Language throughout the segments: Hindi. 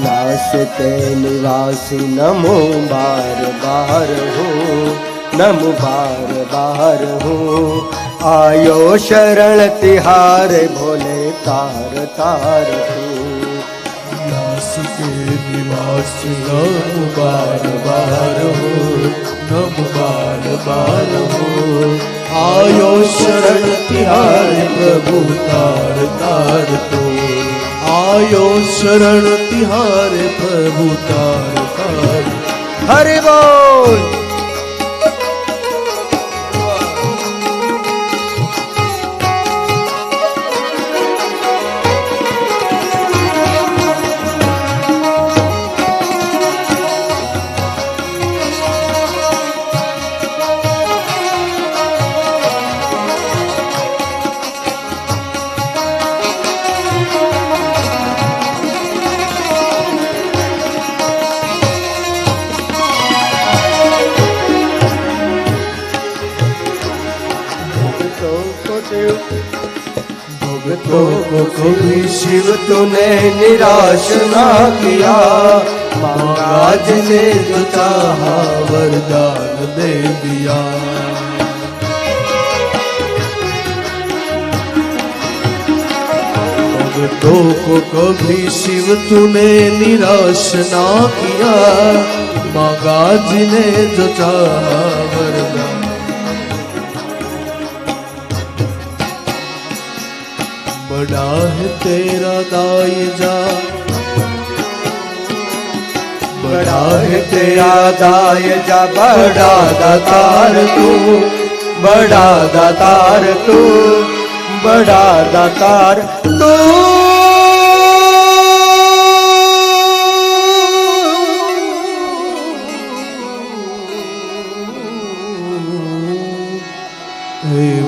कैलाश के निवासी नमो बार बार हूँ, नमो बार बार हूँ। आयो शरण तिहारे भोले तार तार हूँ। कैलाश के निवासी नमो बार बार हूँ, नमो बार बार हूँ। आयो शरण तिहारे प्रभु तार तार तो। आयो शरण तिहारे प्रभु तार तार। हरि बोल। भक्तों को कभी शिव तूने निराश ना किया, महाराज ने जो चाहा वरदान दे दिया। भक्तों को कभी शिव तूने निराश ना किया, महाराज ने जो चाहा वरदान। बड़ा है तेरा दायजा, बड़ा है तेरा दायजा, बड़ा दातार तू, बड़ा दातार तू, बड़ा दातार तू।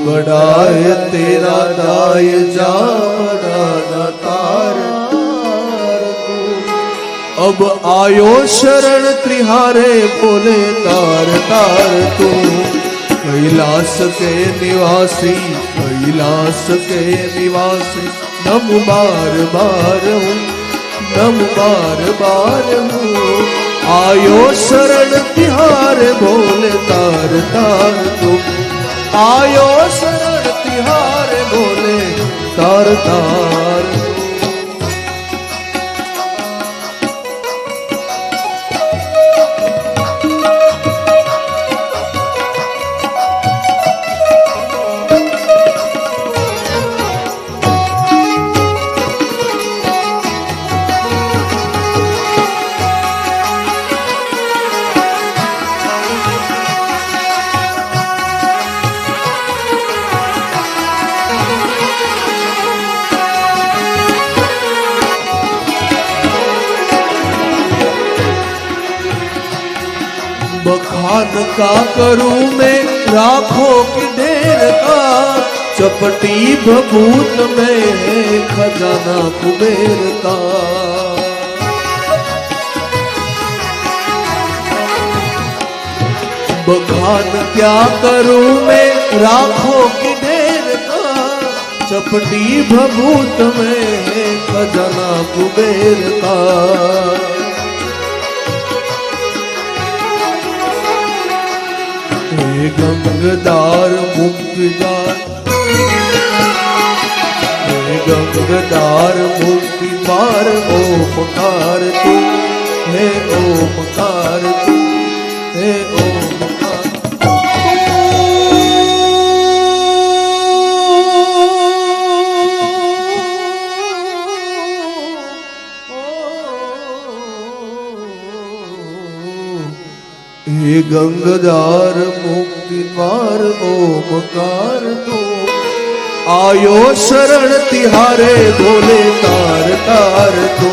बड़ा है तेरा दायजा, बड़ा दातार तू। अब आयो शरण त्रिहारे भोले तार तार तू। कैलाश के निवासी, कैलाश के निवासी नमो बार बार हूँ, नमो बार बार हूँ। आयो शरण तिहारे भोले तार तार तू। आयो शरण तिहारे भोले तार तार। बखान का करूं मैं लाखों की ढेर का, चपटी भभूत में है खजाना कुबेर का। बखान क्या करूं मैं लाखों की ढेर का, चपटी भभूत में है खजाना कुबेर का। हे गंगदार मुक्तिदार, हे गंगदार मुक्तिदार ओमकार तू, हे ओमकार तू, हे ओमकार। हे गंगदार मुक्तिद्वार ओमकार तू। आयो शरण तिहारे भोले तार तार तू।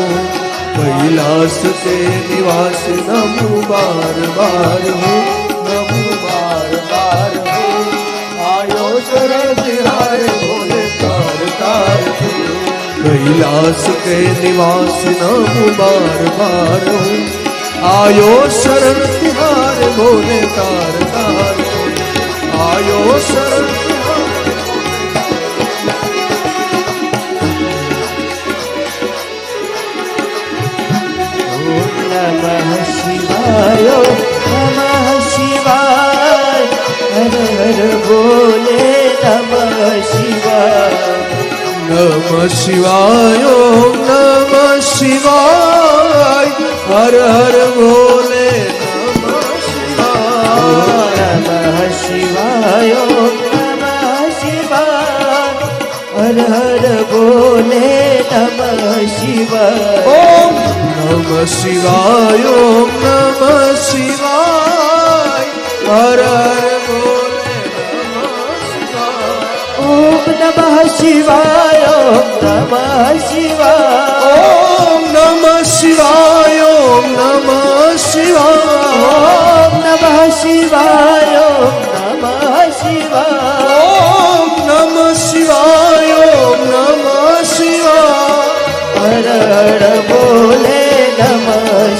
कैलाश के निवासी नमो बार बार हूँ, नमो बार बार हूँ। आयो शरण तिहारे भोले तार तार तू। कैलाश के निवासी नमो बार बार हूँ। आयो शरण तिहारे भोले तार तार। आयो शरण નમઃ શિવાય નમઃ શિવાય હર હર બોલે નમઃ શિવાય નમઃ શિવાય ઓમ નમઃ શિવાય હર હર બોલે નમઃ શિવાય નમઃ શિવાય નમઃ શિવાય હર હર બોલે નમઃ શિવાય ઓમ નમઃ શિવાય ઓમ નમઃ શિવાય હર હર બોલે નમઃ શિવાય ઓમ નમઃ શિવાય ઓમ નમઃ શિવાય ઓમ નમઃ શિવાય ઓમ નમઃ શિવાય ઓમ નમઃ શિવાય ઓમ નમઃ શિવાય ઓમ નમઃ શિવાય ઓમ નમઃ શિવાય હર હર બોલે નમઃ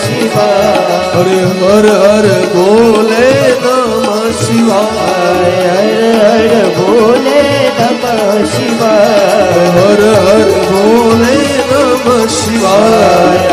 શિવાય હરે હર હર બોલે નમઃ શિવાય હર હર બોલે નમઃ શિવાય હર હર બોલે નમઃ શિવાય